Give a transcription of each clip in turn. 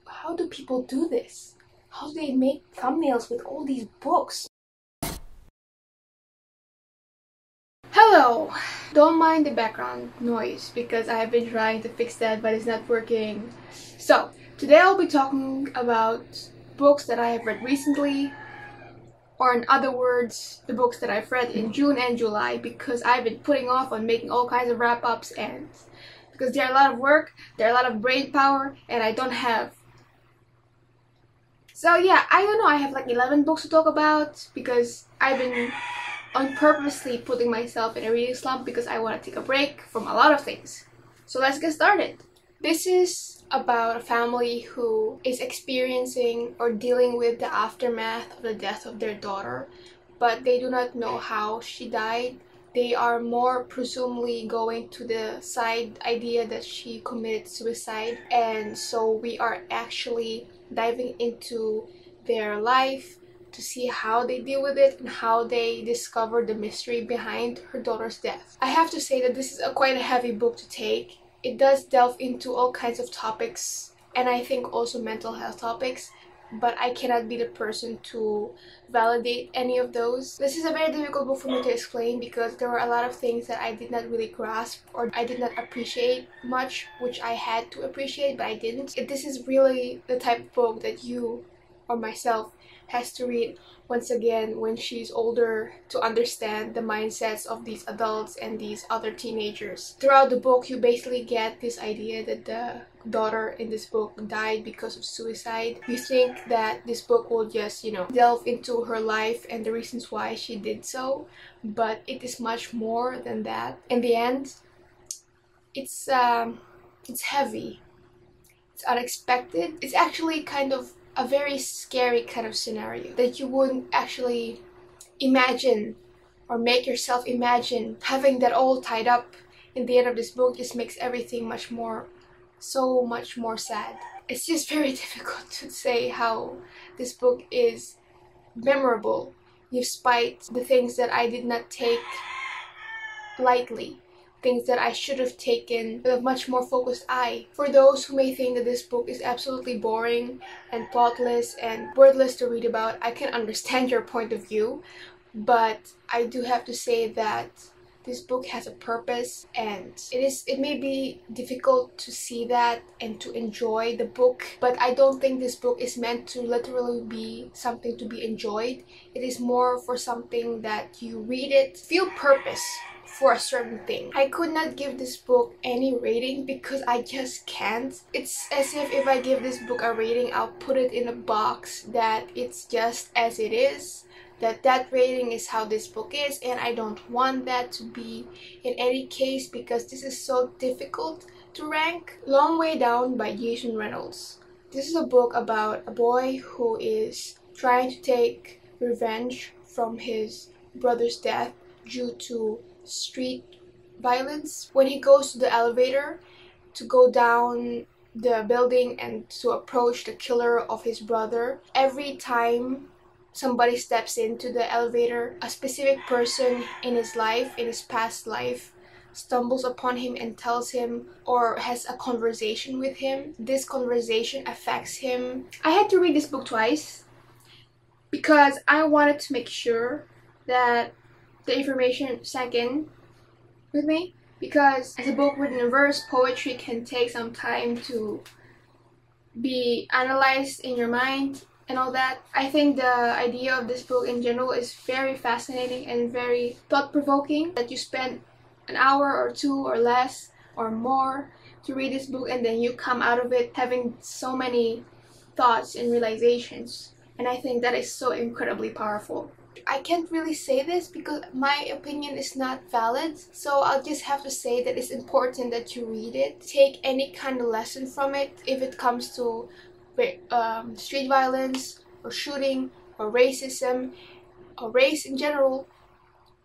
how do people do this? How do they make thumbnails with all these books? Hello! Don't mind the background noise because I have been trying to fix that but it's not working. So, today I'll be talking about books that I have read recently, or in other words, the books that I've read in June and July, because I've been putting off on making all kinds of wrap-ups and because they're a lot of work, they're a lot of brain power, and I don't have. So yeah, I don't know, I have like 11 books to talk about because I've been purposely putting myself in a reading slump because I want to take a break from a lot of things. So let's get started. This is about a family who is experiencing or dealing with the aftermath of the death of their daughter, but they do not know how she died. They are more presumably going to the side idea that she committed suicide, and so we are actually diving into their life to see how they deal with it and how they discover the mystery behind her daughter's death. I have to say that this is quite a heavy book to take. It does delve into all kinds of topics, and I think also mental health topics, but I cannot be the person to validate any of those. This is a very difficult book for me to explain because there were a lot of things that I did not really grasp or I did not appreciate much, which I had to appreciate but I didn't. This is really the type of book that you or myself has to read once again when she's older to understand the mindsets of these adults and these other teenagers. Throughout the book, you basically get this idea that the daughter in this book died because of suicide. You think that this book will just, delve into her life and the reasons why she did so, but it is much more than that. In the end, it's heavy. It's unexpected. It's actually kind of a very scary kind of scenario that you wouldn't actually imagine or make yourself imagine. Having that all tied up in the end of this book just makes everything so much more sad. It's just very difficult to say how this book is memorable despite the things that I did not take lightly. Things that I should have taken with a much more focused eye. For those who may think that this book is absolutely boring and thoughtless and wordless to read about, I can understand your point of view, but I do have to say that this book has a purpose, and it may be difficult to see that and to enjoy the book, but I don't think this book is meant to literally be something to be enjoyed. It is more for something that you read it, feel purpose for a certain thing. I could not give this book any rating because I just can't. It's as if I give this book a rating, I'll put it in a box that it's just as it is, that rating is how this book is, and I don't want that to be in any case because this is so difficult to rank. Long Way Down by Jason Reynolds. This is a book about a boy who is trying to take revenge from his brother's death due to street violence. When he goes to the elevator to go down the building and to approach the killer of his brother, every time somebody steps into the elevator, a specific person in his life, in his past life, stumbles upon him and tells him or has a conversation with him. This conversation affects him. I had to read this book twice because I wanted to make sure that the information sank in with me, because as a book written in verse, poetry can take some time to be analyzed in your mind and all that. I think the idea of this book in general is very fascinating and very thought-provoking, that you spend an hour or two or less or more to read this book and then you come out of it having so many thoughts and realizations, and I think that is so incredibly powerful. I can't really say this because my opinion is not valid, so I'll just have to say that it's important that you read it. Take any kind of lesson from it if it comes to street violence or shooting or racism or race in general.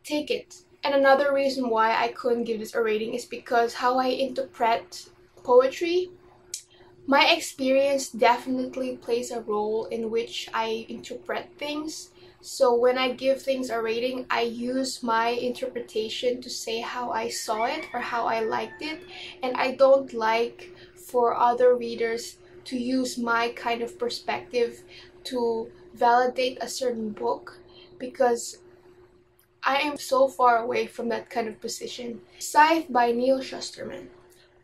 Take it. And another reason why I couldn't give this a rating is because how I interpret poetry. My experience definitely plays a role in which I interpret things. So when I give things a rating, I use my interpretation to say how I saw it or how I liked it. And I don't like for other readers to use my kind of perspective to validate a certain book because I am so far away from that kind of position. Scythe by Neil Shusterman.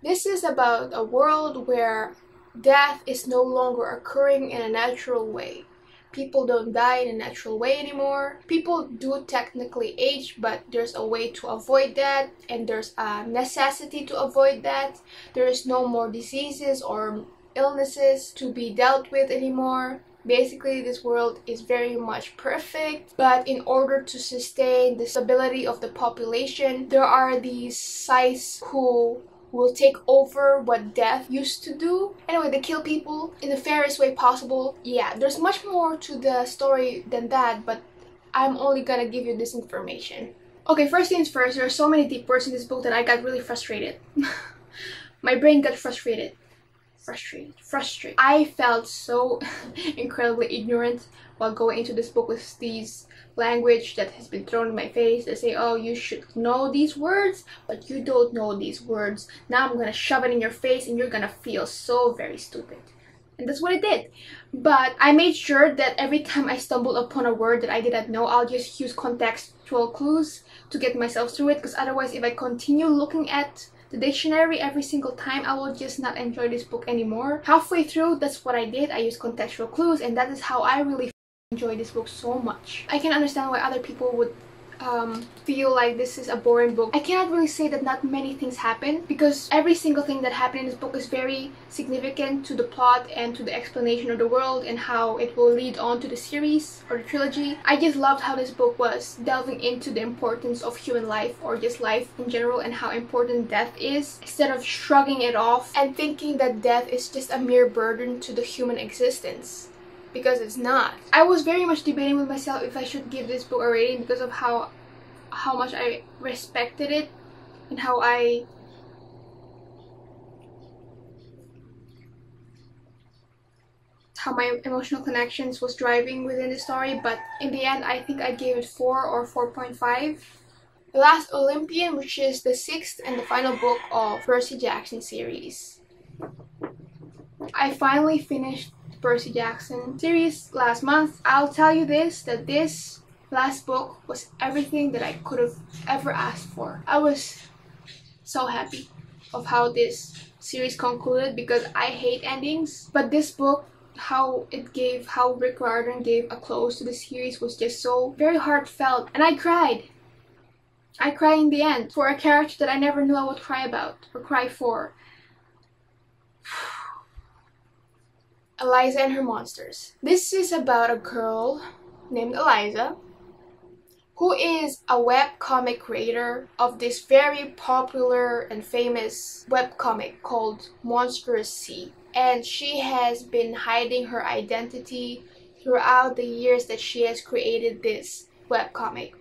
This is about a world where death is no longer occurring in a natural way. People don't die in a natural way anymore. People do technically age, but there's a way to avoid that, and there's a necessity to avoid that. There is no more diseases or illnesses to be dealt with anymore. Basically, this world is very much perfect, but in order to sustain the stability of the population, there are these Scythes who will take over what death used to do. Anyway, they kill people in the fairest way possible. Yeah, there's much more to the story than that, but I'm only gonna give you this information. Okay, first things first, there are so many deep words in this book that I got really frustrated. My brain got frustrated. I felt so incredibly ignorant while going into this book with these language that has been thrown in my face. They say, oh, you should know these words, but you don't know these words. Now I'm gonna shove it in your face and you're gonna feel so very stupid. And that's what it did. But I made sure that every time I stumbled upon a word that I didn't know, I'll just use contextual clues to get myself through it, because otherwise if I continue looking at the dictionary every single time, I will just not enjoy this book anymore. Halfway through, that's what I did. I used contextual clues, and that is how I really enjoy this book so much. I can understand why other people would feel like this is a boring book. I cannot really say that not many things happen, because every single thing that happened in this book is very significant to the plot and to the explanation of the world and how it will lead on to the series or the trilogy. I just loved how this book was delving into the importance of human life, or just life in general, and how important death is, instead of shrugging it off and thinking that death is just a mere burden to the human existence. Because it's not. I was very much debating with myself if I should give this book a rating because of how much I respected it and how my emotional connections was driving within the story, but in the end I think I gave it 4 or 4.5. The Last Olympian, which is the 6th and the final book of Percy Jackson series. I finally finished Percy Jackson series last month. I'll tell you this, that this last book was everything that I could have ever asked for. I was so happy of how this series concluded, because I hate endings, but this book, how Rick Riordan gave a close to the series was just so very heartfelt, and I cried in the end for a character that I never knew I would cry about or cry for. Eliza and Her Monsters. This is about a girl named Eliza who is a webcomic creator of this very popular and famous webcomic called Monstrous Sea. And she has been hiding her identity throughout the years that she has created this webcomic.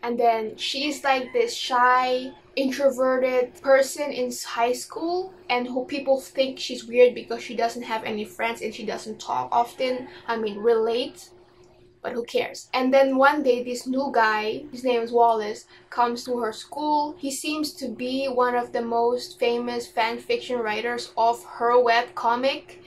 And then she's like this shy, introverted person in high school, and who people think she's weird because she doesn't have any friends and she doesn't talk often. I mean, relate, but who cares? And then one day this new guy, his name is Wallace, comes to her school. He seems to be one of the most famous fan fiction writers of her webcomic,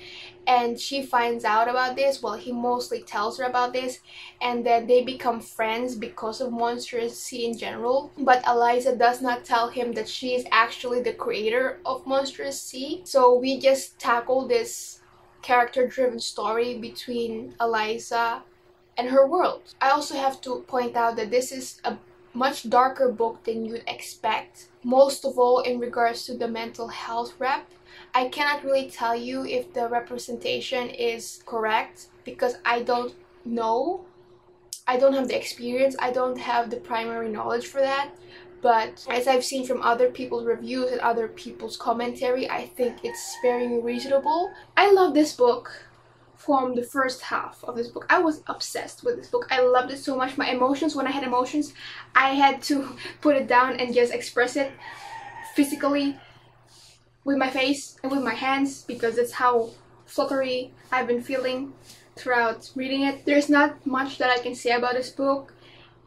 and she finds out about this. Well, he mostly tells her about this, and then they become friends because of Monstrous Sea in general. But Eliza does not tell him that she is actually the creator of Monstrous Sea. So we just tackle this character-driven story between Eliza and her world. I also have to point out that this is a much darker book than you'd expect, most of all in regards to the mental health rep. I cannot really tell you if the representation is correct because I don't know. I don't have the experience. I don't have the primary knowledge for that. But as I've seen from other people's reviews and other people's commentary, I think it's very reasonable. I love this book from the first half of this book. I was obsessed with this book. I loved it so much. My emotions, when I had emotions, I had to put it down and just express it physically with my face and with my hands, because that's how fluttery I've been feeling throughout reading it. There's not much that I can say about this book,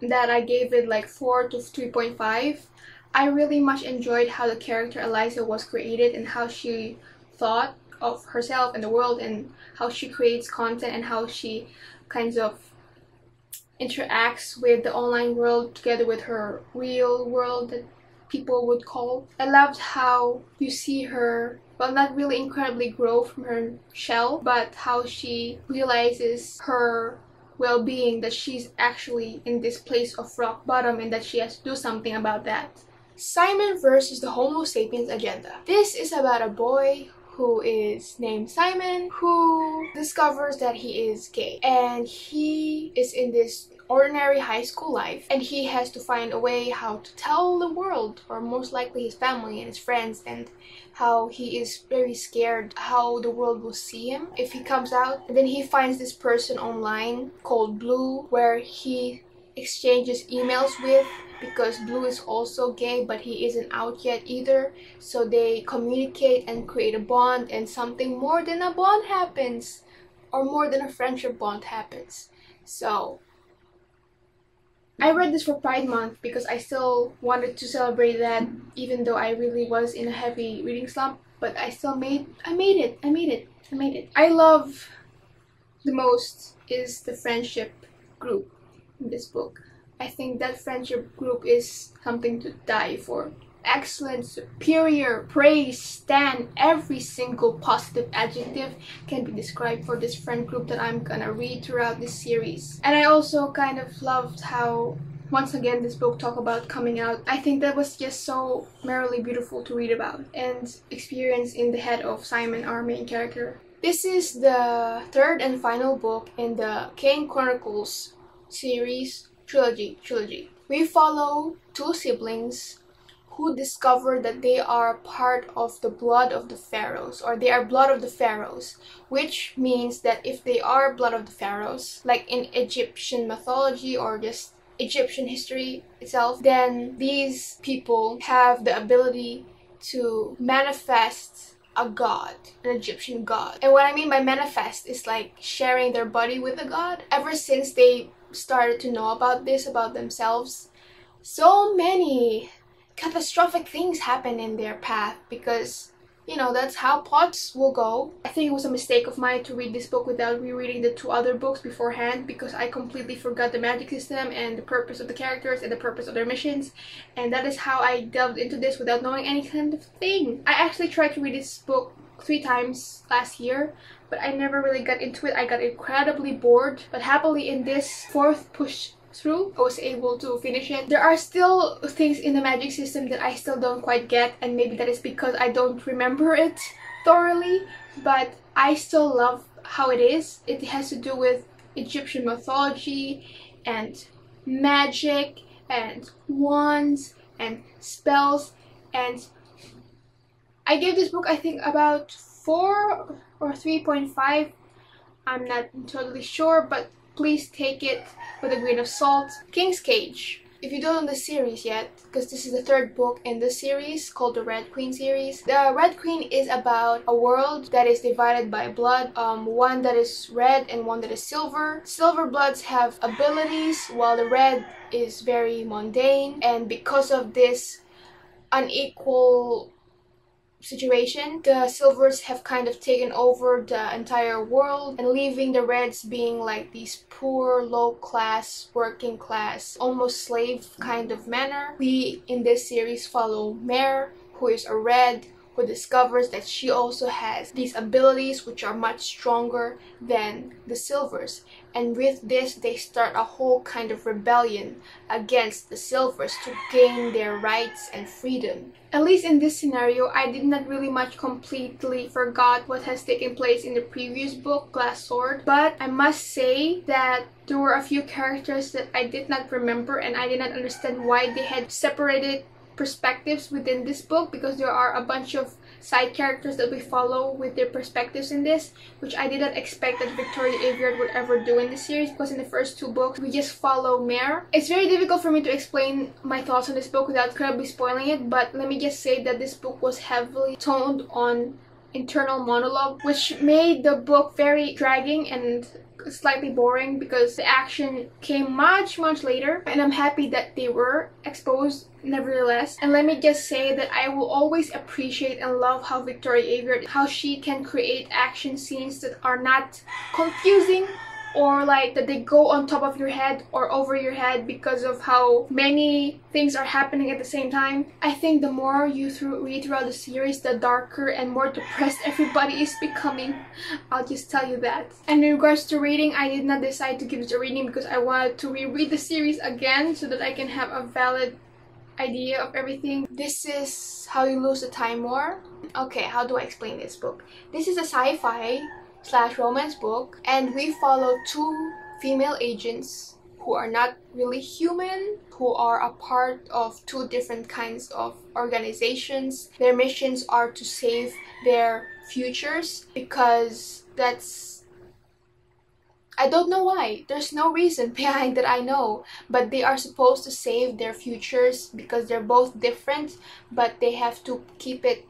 that I gave it like 4 to 3.5. I really much enjoyed how the character Eliza was created and how she thought of herself and the world, and how she creates content and how she kind of interacts with the online world together with her real world that people would call. I loved how you see her, well, not really incredibly grow from her shell, but how she realizes her well-being, that she's actually in this place of rock bottom and that she has to do something about that. Simon versus the Homo sapiens agenda. This is about a boy who is named Simon, who discovers that he is gay, and he is in this ordinary high school life, and he has to find a way how to tell the world, or most likely his family and his friends, and how he is very scared how the world will see him if he comes out. And then he finds this person online called Blue, where he exchanges emails with, because Blue is also gay but he isn't out yet either. So they communicate and create a bond, and something more than a bond happens, or more than a friendship bond happens. So I read this for Pride Month because I still wanted to celebrate that, even though I really was in a heavy reading slump. But I still made it. I love the most is the friendship group in this book. I think that friendship group is something to die for. Excellent, superior, praise, stan, every single positive adjective can be described for this friend group that I'm gonna read throughout this series. And I also kind of loved how, once again, this book talked about coming out. I think that was just so merrily beautiful to read about and experience in the head of Simon, our main character. This is the third and final book in the Kane Chronicles series trilogy. We follow two siblings who discover that they are part of the blood of the pharaohs, or they are blood of the pharaohs, which means that if they are blood of the pharaohs, like in Egyptian mythology or just Egyptian history itself, then these people have the ability to manifest a god, an Egyptian god. And what I mean by manifest is like sharing their body with a god. Ever since they started to know about this about themselves, so many catastrophic things happen in their path, because you know that's how plots will go. I think it was a mistake of mine to read this book without rereading the two other books beforehand, because I completely forgot the magic system and the purpose of the characters and the purpose of their missions, and that is how I delved into this without knowing any kind of thing. I actually tried to read this book 3 times last year, but I never really got into it. I got incredibly bored, but happily in this 4th push through, I was able to finish it. There are still things in the magic system that I still don't quite get, and maybe that is because I don't remember it thoroughly, but I still love how it is. It has to do with Egyptian mythology and magic and wands and spells, and I gave this book I think about 4 or 3.5. I'm not totally sure, but please take it with a grain of salt. King's Cage. If you don't know the series yet, because this is the 3rd book in the series called the Red Queen series. The Red Queen is about a world that is divided by blood, one that is red and one that is silver. Silver bloods have abilities while the red is very mundane, and because of this unequal situation, the silvers have kind of taken over the entire world and leaving the reds being like these poor, low-class, working-class, almost slave kind of manner. We in this series follow Mare, who is a red, who discovers that she also has these abilities which are much stronger than the silvers, and with this they start a whole kind of rebellion against the silvers to gain their rights and freedom. At least in this scenario, I did not really much completely forgot what has taken place in the previous book, Glass Sword, but I must say that there were a few characters that I did not remember, and I did not understand why they had separated perspectives within this book, because there are a bunch of side characters that we follow with their perspectives in this, which I didn't expect that Victoria Aveyard would ever do in this series, because in the first 2 books we just follow Mare. It's very difficult for me to explain my thoughts on this book without incredibly spoiling it, but let me just say that this book was heavily toned on internal monologue, which made the book very dragging and book is slightly boring because the action came much later, and I'm happy that they were exposed nevertheless. And let me just say that I will always appreciate and love how Victoria Aveyard, how she can create action scenes that are not confusing or like that they go on top of your head or over your head because of how many things are happening at the same time. I think the more you read throughout the series, the darker and more depressed everybody is becoming. I'll just tell you that. And in regards to reading, I did not decide to give it a reading because I wanted to reread the series again so that I can have a valid idea of everything. This is How You Lose the Time War. Okay, how do I explain this book? This is a sci-fi / romance book, and we follow two female agents who are not really human, who are a part of two different kinds of organizations. Their missions are to save their futures because that's... I don't know why. There's no reason behind that, I know. But they are supposed to save their futures because they're both different, but they have to keep it...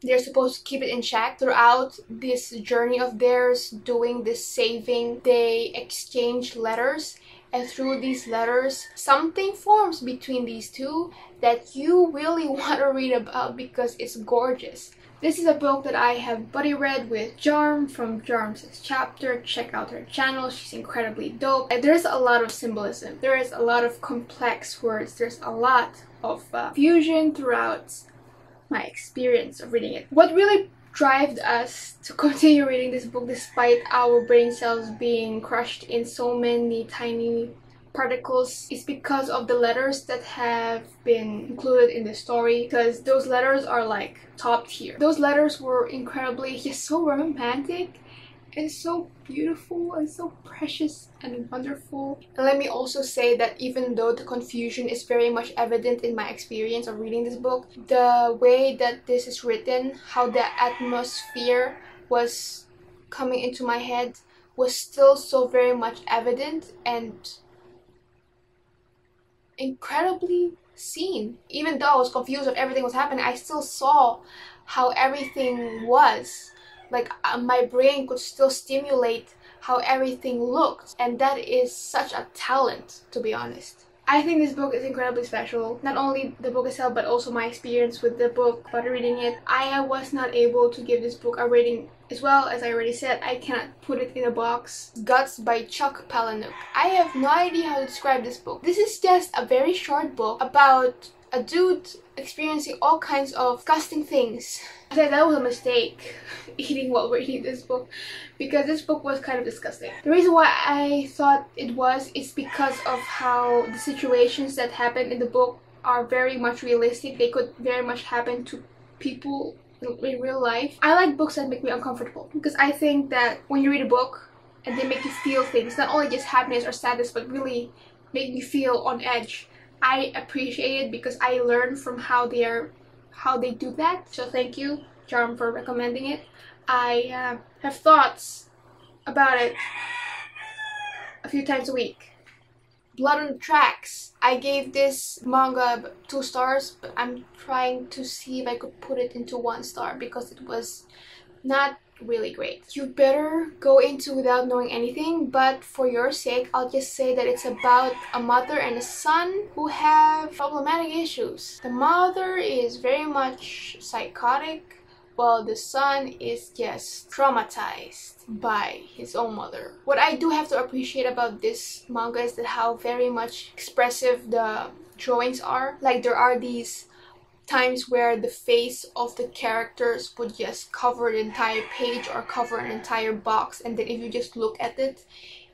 they're supposed to keep it in check throughout this journey of theirs doing this saving. They exchange letters, and through these letters something forms between these two that you really want to read about because it's gorgeous. This is a book that I have buddy read with Jarm from Jarm's Chapter. Check out her channel, she's incredibly dope. And there's a lot of symbolism, there is a lot of complex words, there's a lot of fusion throughout my experience of reading it. What really drove us to continue reading this book despite our brain cells being crushed in so many tiny particles is because of the letters that have been included in the story, because those letters are like top tier. Those letters were incredibly just so romantic and so beautiful and so precious and wonderful. And let me also say that even though the confusion is very much evident in my experience of reading this book, the way that this is written, how the atmosphere was coming into my head was still so very much evident and incredibly seen. Even though I was confused of everything was happening, I still saw how everything was. Like my brain could still stimulate how everything looked, and that is such a talent, to be honest. I think this book is incredibly special. Not only the book itself, but also my experience with the book, about reading it. I was not able to give this book a rating as well. As I already said, I cannot put it in a box. Guts by Chuck Palahniuk. I have no idea how to describe this book. This is just a very short book about a dude experiencing all kinds of disgusting things. I said that was a mistake, eating while reading this book, because this book was kind of disgusting. The reason why I thought it was is because of how the situations that happen in the book are very much realistic. They could very much happen to people in real life. I like books that make me uncomfortable because I think that when you read a book and they make you feel things, not only just happiness or sadness, but really make me feel on edge, I appreciate it because I learn from how they do that. So thank you, Jarm, for recommending it. I have thoughts about it a few times a week. Blood on the Tracks. I gave this manga 2 stars, but I'm trying to see if I could put it into 1 star because it was not really great. You better go into without knowing anything, but for your sake I'll just say that it's about a mother and a son who have problematic issues. The mother is very much psychotic while the son is just traumatized by his own mother. What I do have to appreciate about this manga is that how very much expressive the drawings are. Like there are these times where the face of the characters would just cover the entire page or cover an entire box, and then if you just look at it,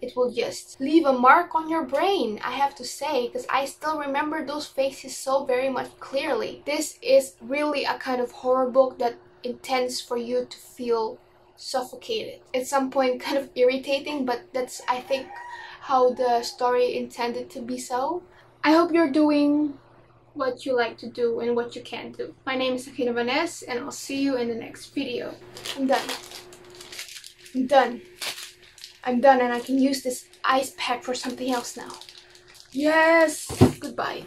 it will just leave a mark on your brain, I have to say, because I still remember those faces so very much clearly. This is really a kind of horror book that intends for you to feel suffocated. At some point kind of irritating, but that's, I think, how the story intended to be so. I hope you're doing what you like to do and what you can do. My name is sakinavanes, and I'll see you in the next video. I'm done. I'm done. I'm done, and I can use this ice pack for something else now. Yes! Goodbye.